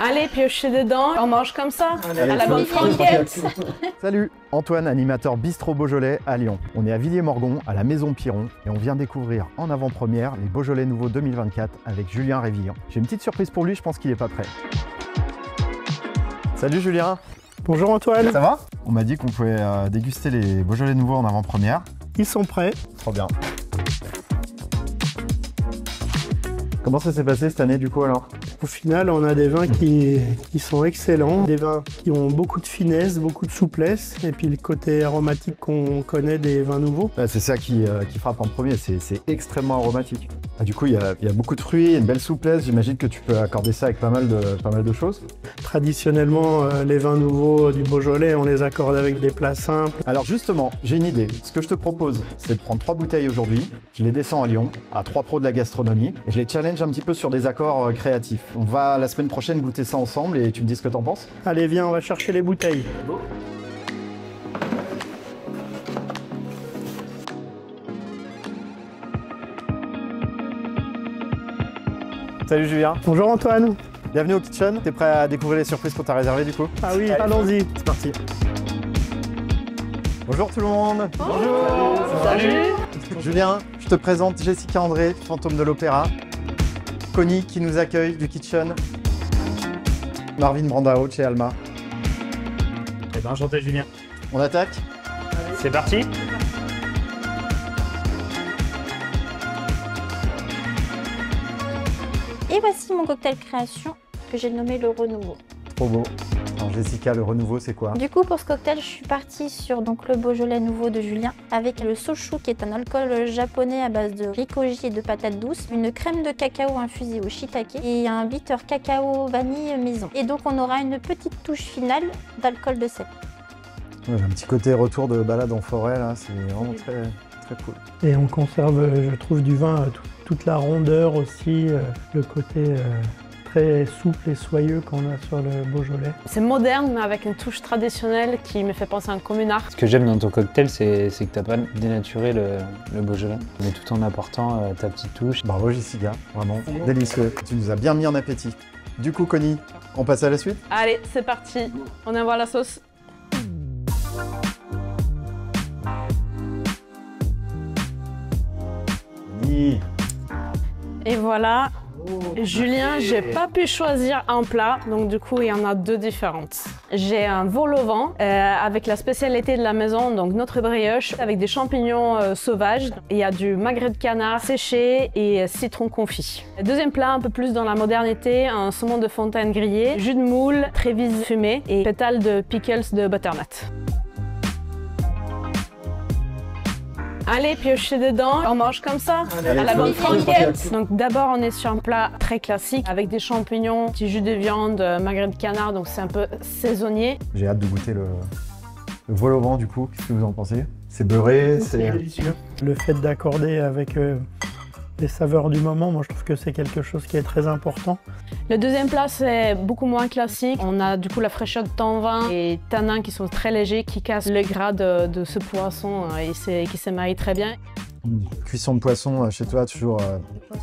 Allez, piochez dedans, on mange comme ça, Allez, à la bonne franquette. Salut, Antoine, animateur Bistrot Beaujolais à Lyon. On est à Villiers-Morgon, à la Maison Piron, et on vient découvrir en avant-première les Beaujolais nouveaux 2024 avec Julien Révillon. J'ai une petite surprise pour lui, je pense qu'il n'est pas prêt. Salut Julien. Bonjour Antoine. Ça va? On m'a dit qu'on pouvait déguster les Beaujolais nouveaux en avant-première. Ils sont prêts. Trop bien. Comment ça s'est passé cette année du coup alors? Au final, on a des vins qui sont excellents, des vins qui ont beaucoup de finesse, beaucoup de souplesse, et puis le côté aromatique qu'on connaît des vins nouveaux. C'est ça qui frappe en premier, c'est extrêmement aromatique. Du coup, il y a beaucoup de fruits, une belle souplesse. J'imagine que tu peux accorder ça avec pas mal de choses. Traditionnellement, les vins nouveaux du Beaujolais, on les accorde avec des plats simples. Alors justement, j'ai une idée. Ce que je te propose, c'est de prendre 3 bouteilles aujourd'hui. Je les descends à Lyon, à 3 pros de la gastronomie, et je les challenge un petit peu sur des accords créatifs. On va la semaine prochaine goûter ça ensemble et tu me dis ce que t'en penses. Allez, viens, on va chercher les bouteilles. Salut Julien. Bonjour Antoine. Bienvenue au Kitchen. T'es prêt à découvrir les surprises qu'on t'a réservées du coup? Ah oui, allons-y. C'est parti. Bonjour tout le monde. Bonjour. Salut. Julien, je te présente Jessica André, fantôme de l'opéra. Connie qui nous accueille du Kitchen. Marvin Brandao chez Alma. Eh ben, enchanté Julien. On attaque? C'est parti. Et voici mon cocktail création que j'ai nommé le Renouveau. Trop beau. Alors Jessica, le renouveau c'est quoi? Du coup, pour ce cocktail, je suis partie sur le Beaujolais nouveau de Julien avec le sochu qui est un alcool japonais à base de rikoji et de patates douces, une crème de cacao infusée au shiitake et un bitter cacao vanille maison. Et donc on aura une petite touche finale d'alcool de cèpe. Ouais, j'ai un petit côté retour de balade en forêt là, c'est vraiment très cool. Et on conserve, je trouve, du vin toute la rondeur aussi, le côté très souple et soyeux qu'on a sur le Beaujolais. C'est moderne, mais avec une touche traditionnelle qui me fait penser à un communard. Ce que j'aime dans ton cocktail, c'est que t'as pas dénaturé le Beaujolais, mais tout en apportant ta petite touche. Bravo Jessica, vraiment délicieux. Tu nous as bien mis en appétit. Du coup Connie, on passe à la suite? Allez, c'est parti. On envoie la sauce. Oui. Et voilà. Julien, j'ai pas pu choisir un plat, donc du coup il y en a 2 différentes. J'ai un vol au vent avec la spécialité de la maison, donc notre brioche avec des champignons sauvages. Il y a du magret de canard séché et citron confit. Deuxième plat, un peu plus dans la modernité, un saumon de fontaine grillé, jus de moule, trévise fumée et pétales de pickles de butternut. Allez, piochez dedans, on mange comme ça, Allez, à la bonne franquette. franquette. Donc d'abord, on est sur un plat très classique avec des champignons, petit jus de viande, magret de canard, donc c'est un peu saisonnier. J'ai hâte de goûter le vol au vent du coup, qu'est-ce que vous en pensez? C'est beurré, c'est délicieux. Le fait d'accorder avec les saveurs du moment, moi je trouve que c'est quelque chose qui est très important. Le deuxième plat, c'est beaucoup moins classique. On a du coup la fraîcheur de thym vin et tanins qui sont très légers, qui cassent le gras de ce poisson et qui se marie très bien. Cuisson de poisson chez toi, toujours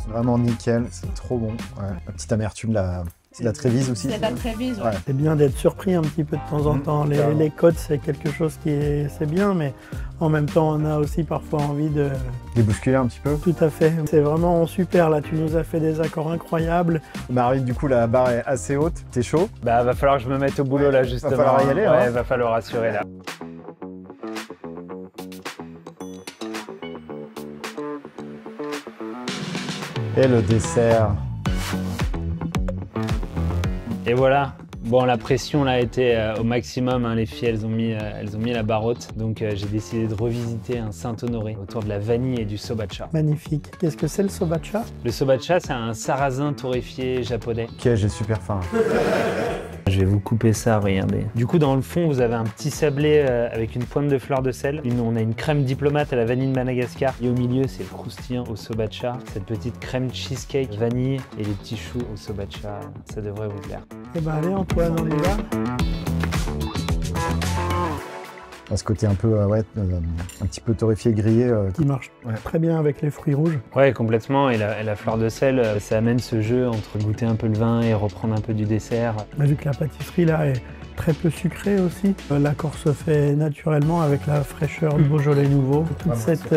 vraiment nickel, c'est trop bon. Ouais. La petite amertume, la trévise aussi. C'est la trévise, ouais. C'est bien d'être surpris un petit peu de temps en temps. Les codes, c'est quelque chose c'est bien, mais en même temps, on a aussi parfois envie de... Les bousculer un petit peu. Tout à fait. C'est vraiment super, là. Tu nous as fait des accords incroyables. Marie, du coup, la barre est assez haute. T'es chaud? Bah, va falloir que je me mette au boulot là, justement. Va falloir y aller, ouais, hein. va falloir assurer là. Et le dessert. Et voilà. Bon, la pression là a été au maximum, hein. Les filles elles ont mis la barre haute, donc j'ai décidé de revisiter un Saint-Honoré autour de la vanille et du sobacha. Magnifique. Qu'est-ce que c'est le sobacha? Le sobacha, c'est un sarrasin torréfié japonais. Ok, j'ai super faim. Je vais vous couper ça, regardez. Du coup, dans le fond, vous avez un petit sablé avec une pointe de fleur de sel. On a une crème diplomate à la vanille de Madagascar. Et au milieu, c'est le croustillant au sobacha. Cette petite crème cheesecake vanille et les petits choux au sobacha. Ça devrait vous plaire. Eh ben allez Antoine, on y va. Ce côté un peu, un petit peu torréfié, grillé. Qui marche très bien avec les fruits rouges. Ouais, complètement. Et la fleur de sel, ça amène ce jeu entre goûter un peu le vin et reprendre un peu du dessert. Vu que la pâtisserie là est très peu sucrée aussi, l'accord se fait naturellement avec la fraîcheur du Beaujolais nouveau. Toute cette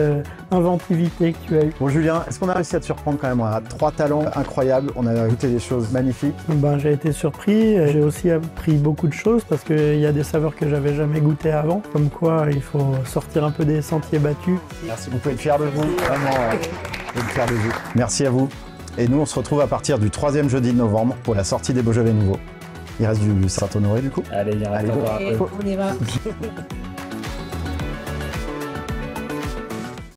inventivité que tu as eue. Bon Julien, est-ce qu'on a réussi à te surprendre quand même? On a 3 talents incroyables, on a goûté des choses magnifiques. J'ai été surpris, j'ai aussi appris beaucoup de choses parce qu'il y a des saveurs que j'avais jamais goûtées avant. Comme quoi, il faut sortir un peu des sentiers battus. Merci, vous pouvez être fiers de vous, vraiment, vous pouvez être fiers de vous. Merci à vous. Et nous, on se retrouve à partir du 3e jeudi de novembre pour la sortie des Beaujolais nouveaux. Il reste du Saint-Honoré du coup. Allez, il y a un Allez, on y va.